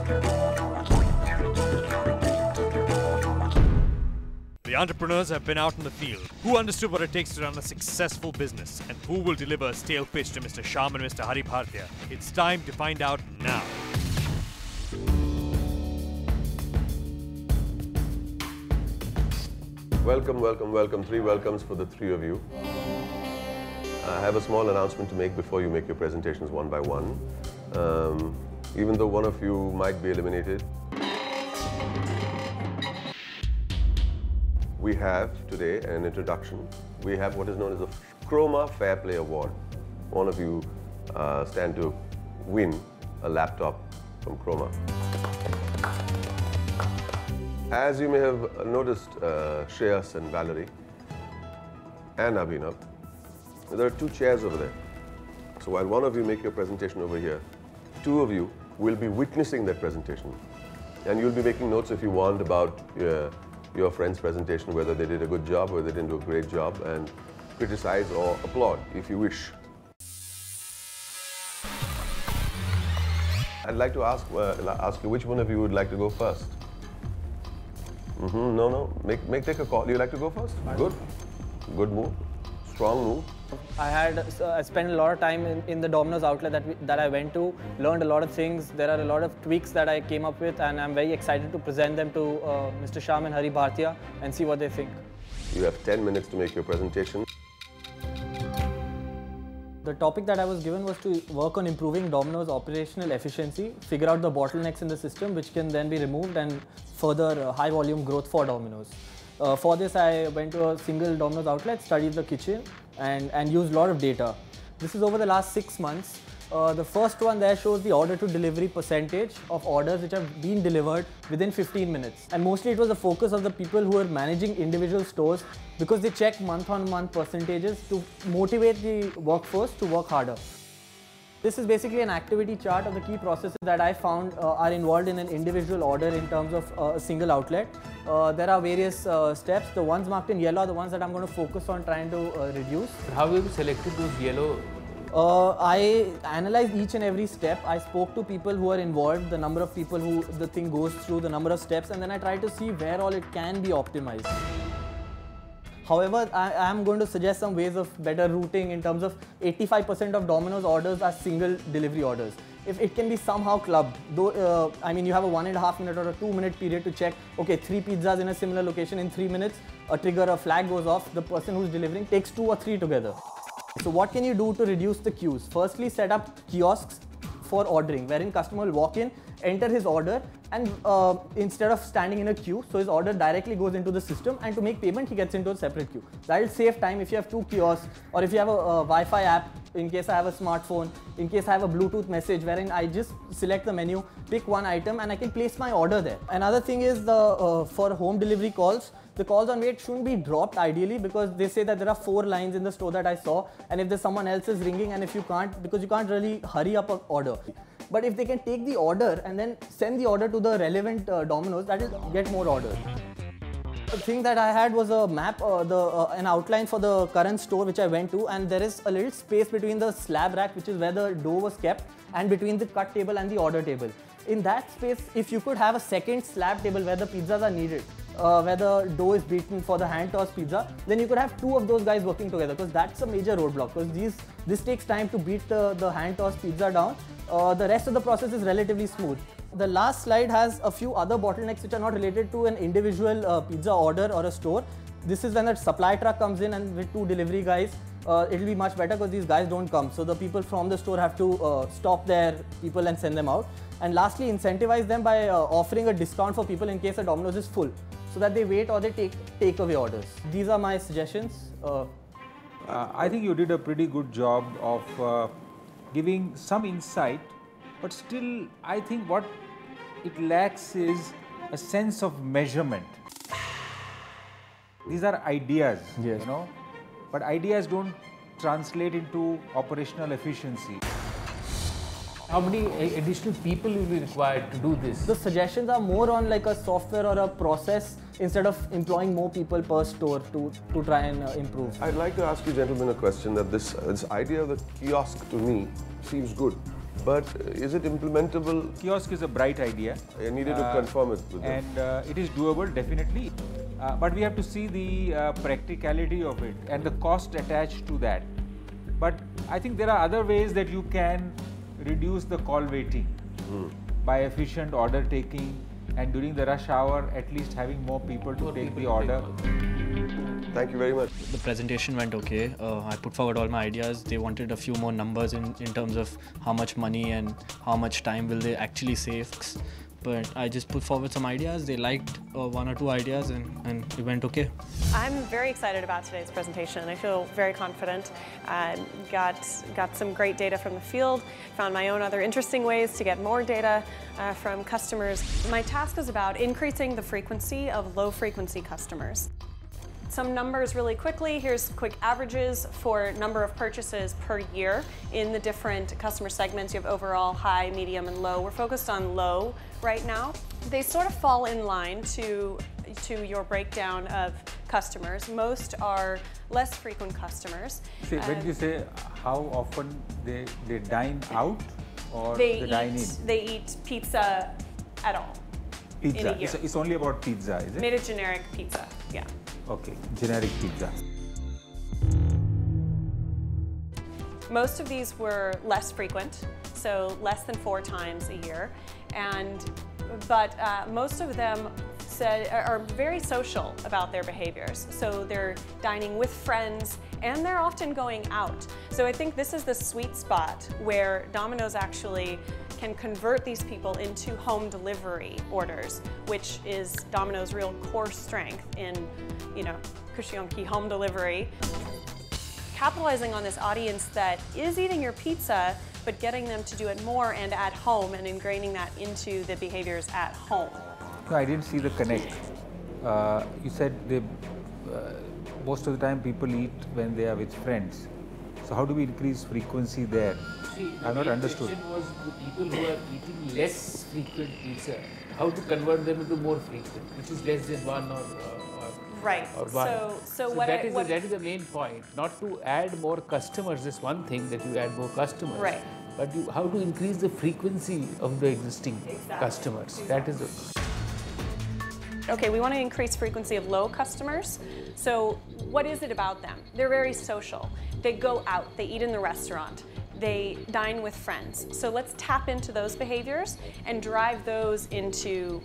The entrepreneurs have been out in the field. Who understood what it takes to run a successful business? And who will deliver a stale pitch to Mr. Shyam and Mr. Bhartia? It's time to find out now. Welcome, welcome, welcome. 3 welcomes for the 3 of you. I have a small announcement to make before you make your presentations one by one. Even though one of you might be eliminated, we have today an introduction. We have what is known as a Chroma Fair Play Award. One of you stand to win a laptop from Chroma. As you may have noticed, Shreyas and Valerie and Abhinav, there are 2 chairs over there. So while one of you make your presentation over here, 2 of you will be witnessing that presentation. And you'll be making notes if you want about your friend's presentation, whether they did a good job or they didn't do a great job, and criticize or applaud if you wish. I'd like to ask you which one of you would like to go first. No. Take a call. You like to go first? Good. Good move. Strong move. I spent a lot of time in the Domino's outlet that I went to, learned a lot of things. There are a lot of tweaks that I came up with, and I'm very excited to present them to Mr. Shyam and Bhartia and see what they think. You have 10 minutes to make your presentation. The topic that I was given was to work on improving Domino's operational efficiency, figure out the bottlenecks in the system which can then be removed, and further high volume growth for Domino's. For this, I went to a single Domino's outlet, studied the kitchen and used a lot of data. This is over the last 6 months. The first one there shows the order to delivery percentage of orders which have been delivered within 15 minutes. And mostly it was the focus of the people who are managing individual stores, because they check month-on-month percentages to motivate the workforce to work harder. This is basically an activity chart of the key processes that I found are involved in an individual order in terms of a single outlet. There are various steps. The ones marked in yellow are the ones that I'm going to focus on trying to reduce. How have you selected those yellow? I analyzed each and every step. I spoke to people who are involved, the number of people who the thing goes through, the number of steps, and then I tried to see where all it can be optimized. However, I am going to suggest some ways of better routing in terms of 85% of Domino's orders are single delivery orders. If it can be somehow clubbed, though, I mean, you have a 1.5 minute or a 2 minute period to check, okay, 3 pizzas in a similar location in 3 minutes, a flag goes off, the person who's delivering takes 2 or 3 together. So what can you do to reduce the queues? Firstly, set up kiosks for ordering, wherein customer will walk in, enter his order, and instead of standing in a queue, so his order directly goes into the system, and to make payment he gets into a separate queue. That will save time if you have 2 kiosks, or if you have a Wi-Fi app, in case I have a smartphone, in case I have a Bluetooth message wherein I just select the menu, pick one item, and I can place my order there. Another thing is for home delivery calls, the calls on wait shouldn't be dropped ideally, because they say that there are 4 lines in the store that I saw, and if there's someone else is ringing, and if you can't, because you can't really hurry up an order. But if they can take the order and then send the order to the relevant Domino's, that will get more orders. The thing that I had was a map, an outline for the current store which I went to, and there is a little space between the slab rack, which is where the dough was kept, and between the cut table and the order table. In that space, if you could have a second slab table where the pizzas are needed, where the dough is beaten for the hand-tossed pizza, then you could have 2 of those guys working together, because that's a major roadblock, because this takes time to beat the hand-tossed pizza down. The rest of the process is relatively smooth. The last slide has a few other bottlenecks which are not related to an individual pizza order or a store. This is when a supply truck comes in, and with 2 delivery guys, it will be much better because these guys don't come. So the people from the store have to stop their people and send them out. And lastly, incentivize them by offering a discount for people in case a Domino's is full, so that they wait or they take away orders. These are my suggestions. I think you did a pretty good job of giving some insight, but still I think what it lacks is a sense of measurement. These are ideas, yes, you know, but ideas don't translate into operational efficiency. How many additional people will be required to do this? The suggestions are more on like a software or a process, instead of employing more people per store to try and improve. I'd like to ask you gentlemen a question, that this idea of the kiosk to me seems good, But is it implementable? Kiosk is a bright idea. I needed to confirm it with them. And it is doable, definitely. But we have to see the practicality of it and the cost attached to that. But I think there are other ways that you can reduce the call waiting by efficient order taking, and during the rush hour at least having more people to take the order. Thank you very much. The presentation went okay. I put forward all my ideas. They wanted a few more numbers in terms of how much money and how much time will they actually save. But I just put forward some ideas. They liked one or two ideas and it went okay. I'm very excited about today's presentation. I feel very confident. Got some great data from the field, found my own other interesting ways to get more data from customers. My task was about increasing the frequency of low-frequency customers. Some numbers really quickly. Here's quick averages for number of purchases per year in the different customer segments. You have overall, high, medium, and low. We're focused on low right now. They sort of fall in line to your breakdown of customers. Most are less frequent customers. See, when you say how often they dine out or they dine in? They eat pizza at all. Pizza. In a year. It's only about pizza, is it? Made a generic pizza, yeah. Okay, generic pizza. Most of these were less frequent, so less than 4 times a year, but most of them are very social about their behaviors. So they're dining with friends, and they're often going out. So I think this is the sweet spot where Domino's actually can convert these people into home delivery orders, which is Domino's real core strength in, Kushiyonki home delivery. Capitalizing on this audience that is eating your pizza, but getting them to do it more and at home and ingraining that into the behaviors at home. No, I didn't see the connect. You said most of the time people eat when they are with friends. So how do we increase frequency there? See, I have not understood. The question was the people who are eating less frequent pizza, how to convert them into more frequent, which is less than one or right. Or one. So that is the main point. Not to add more customers is one thing, that you add more customers. Right. But how to increase the frequency of the existing customers. Exactly. That is the... Okay, we want to increase frequency of low customers. So what is it about them? They're very social. They go out, they eat in the restaurant, they dine with friends. So let's tap into those behaviors and drive those into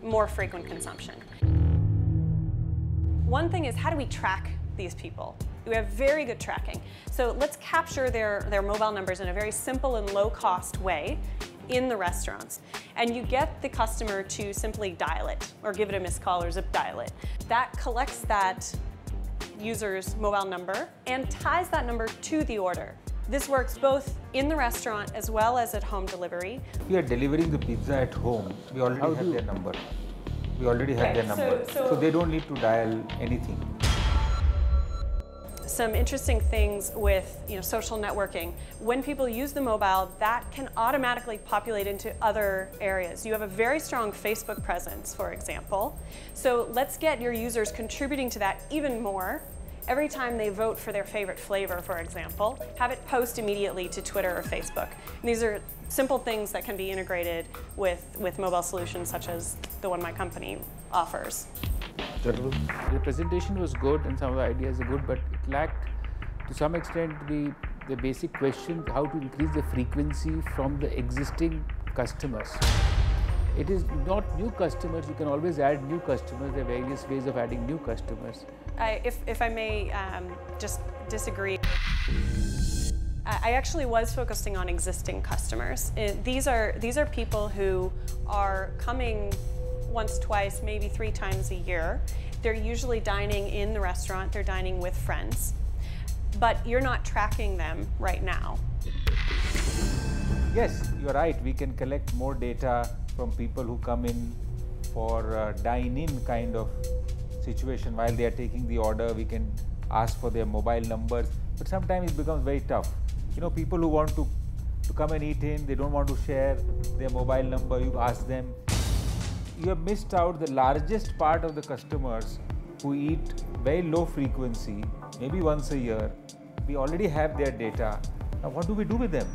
more frequent consumption. One thing is, how do we track these people? We have very good tracking. So let's capture their mobile numbers in a very simple and low-cost way in the restaurants. And you get the customer to simply dial it, or give it a missed call or zip dial it. That collects that user's mobile number and ties that number to the order. This works both in the restaurant as well as at home delivery. If we are delivering the pizza at home, we already have their number. We already have their number. So they don't need to dial anything. Some interesting things with social networking. When people use the mobile, that can automatically populate into other areas. You have a very strong Facebook presence, for example. So let's get your users contributing to that even more. Every time they vote for their favorite flavor, for example, have it post immediately to Twitter or Facebook. And these are simple things that can be integrated with mobile solutions such as the one my company offers. Gentlemen? The presentation was good and some of the ideas are good, but it lacked to some extent the basic question, how to increase the frequency from the existing customers. It is not new customers, you can always add new customers, there are various ways of adding new customers. If I may just disagree. I actually was focusing on existing customers. These are people who are coming once, twice, maybe 3 times a year. They're usually dining in the restaurant, they're dining with friends. But you're not tracking them right now. Yes, you're right. We can collect more data from people who come in for dine-in kind of situation. While they are taking the order, we can ask for their mobile numbers. But sometimes it becomes very tough. People who want to come and eat in, they don't want to share their mobile number. You ask them. You have missed out the largest part of the customers who eat very low frequency, maybe once a year. We already have their data. Now what do we do with them?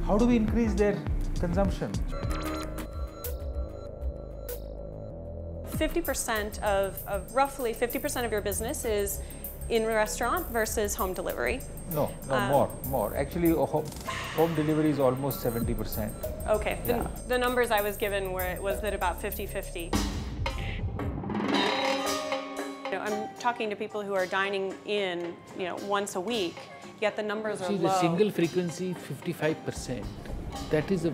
How do we increase their consumption? 50% of roughly 50% of your business is in restaurant versus home delivery. No, more. Actually, home delivery is almost 70%. Okay, the numbers I was given was that about 50-50. I'm talking to people who are dining in, once a week, yet the numbers are low. See, the single frequency, 55%. That is a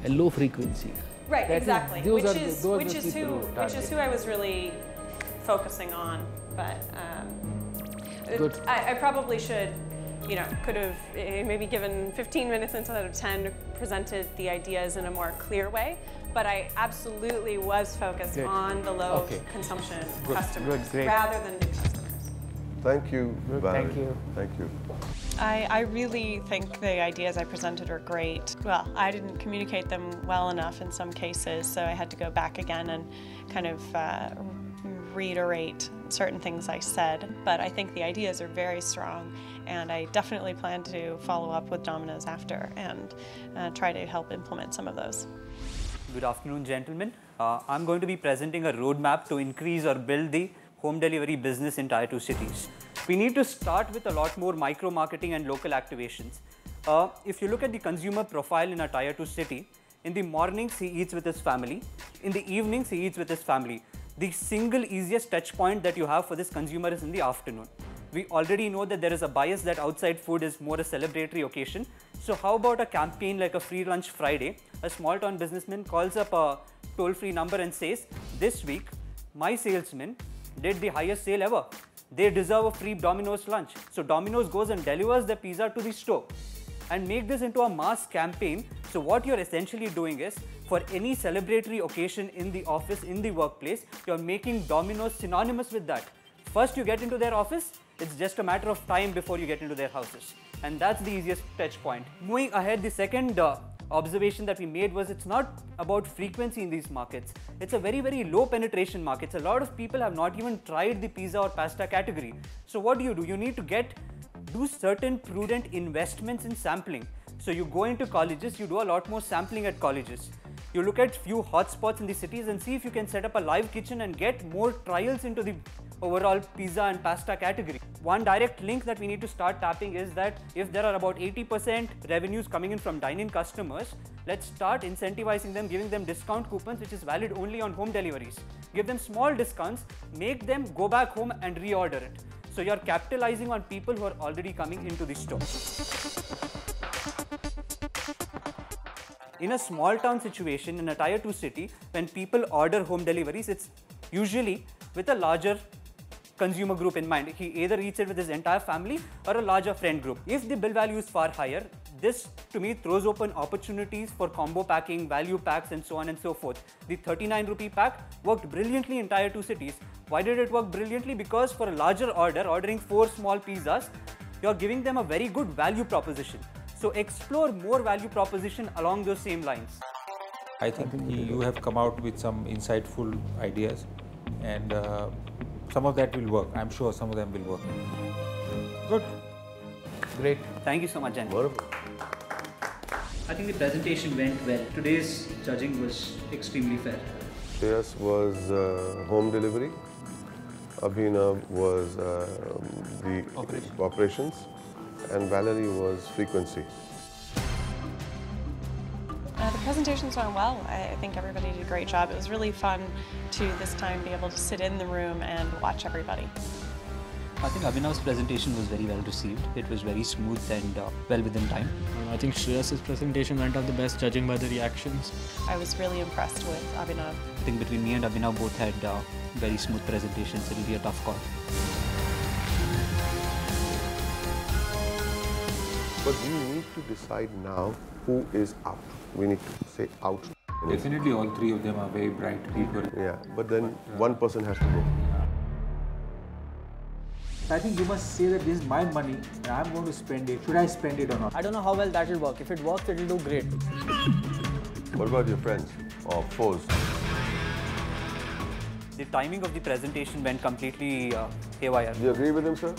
low frequency. Right, exactly. Which is who I was really focusing on. But I probably should, could have maybe given 15 minutes instead of 10, presented the ideas in a more clear way. But I absolutely was focused on the low consumption customers rather than new customers. Thank you, Valerie. Thank you. Thank you. I really think the ideas I presented are great. Well, I didn't communicate them well enough in some cases, so I had to go back again and kind of reiterate certain things I said. But I think the ideas are very strong, and I definitely plan to follow up with Domino's after and try to help implement some of those. Good afternoon, gentlemen. I'm going to be presenting a roadmap to increase or build the home delivery business in Tier 2 cities. We need to start with a lot more micro-marketing and local activations. If you look at the consumer profile in a Tier 2 city, in the mornings he eats with his family, in the evenings he eats with his family. The single easiest touch point that you have for this consumer is in the afternoon. We already know that there is a bias that outside food is more a celebratory occasion. So how about a campaign like a Free Lunch Friday? A small town businessman calls up a toll-free number and says, this week, my salesman did the highest sale ever. They deserve a free Domino's lunch. So Domino's goes and delivers the pizza to the store. And make this into a mass campaign. So what you're essentially doing is, for any celebratory occasion in the office, in the workplace, you're making Domino's synonymous with that. First you get into their office, it's just a matter of time before you get into their houses. And that's the easiest touch point. Moving ahead, the second observation that we made was it's not about frequency in these markets. It's a very, very low penetration markets. A lot of people have not even tried the pizza or pasta category. So what do? You need to do certain prudent investments in sampling. So you go into colleges, you do a lot more sampling at colleges. You look at few hotspots in the cities and see if you can set up a live kitchen and get more trials into the overall pizza and pasta category. One direct link that we need to start tapping is that if there are about 80% revenues coming in from dine-in customers, let's start incentivizing them, giving them discount coupons which is valid only on home deliveries. Give them small discounts, make them go back home and reorder it. So you're capitalizing on people who are already coming into the store. In a small town situation, in a Tier 2 city, when people order home deliveries, it's usually with a larger consumer group in mind. He either eats it with his entire family or a larger friend group. If the bill value is far higher, this to me throws open opportunities for combo packing, value packs and so on and so forth. The 39 rupee pack worked brilliantly in Tier 2 cities. Why did it work brilliantly? Because for a larger order, ordering 4 small pizzas, you're giving them a very good value proposition. So explore more value proposition along those same lines. I think you have come out with some insightful ideas, and some of that will work. I'm sure some of them will work. Good. Great. Thank you so much, Jen. Wonderful. I think the presentation went well. Today's judging was extremely fair. Shreyas was home delivery. Abhinav was the operations. And Valerie was frequency. The presentations went well. I think everybody did a great job. It was really fun to this time be able to sit in the room and watch everybody. I think Abhinav's presentation was very well received. It was very smooth and well within time. I think Shreyas' presentation went off the best, judging by the reactions. I was really impressed with Abhinav. I think between me and Abhinav both had very smooth presentations. It will be a tough call. But we need to decide now who is out. We need to say out. Definitely all three of them are very bright people. Yeah, but then one person has to go. I think you must say that this is my money and I'm going to spend it. Should I spend it or not? I don't know how well that will work. If it works, it will do great. What about your friends or foes? The timing of the presentation went completely haywire. Do you agree with him, sir?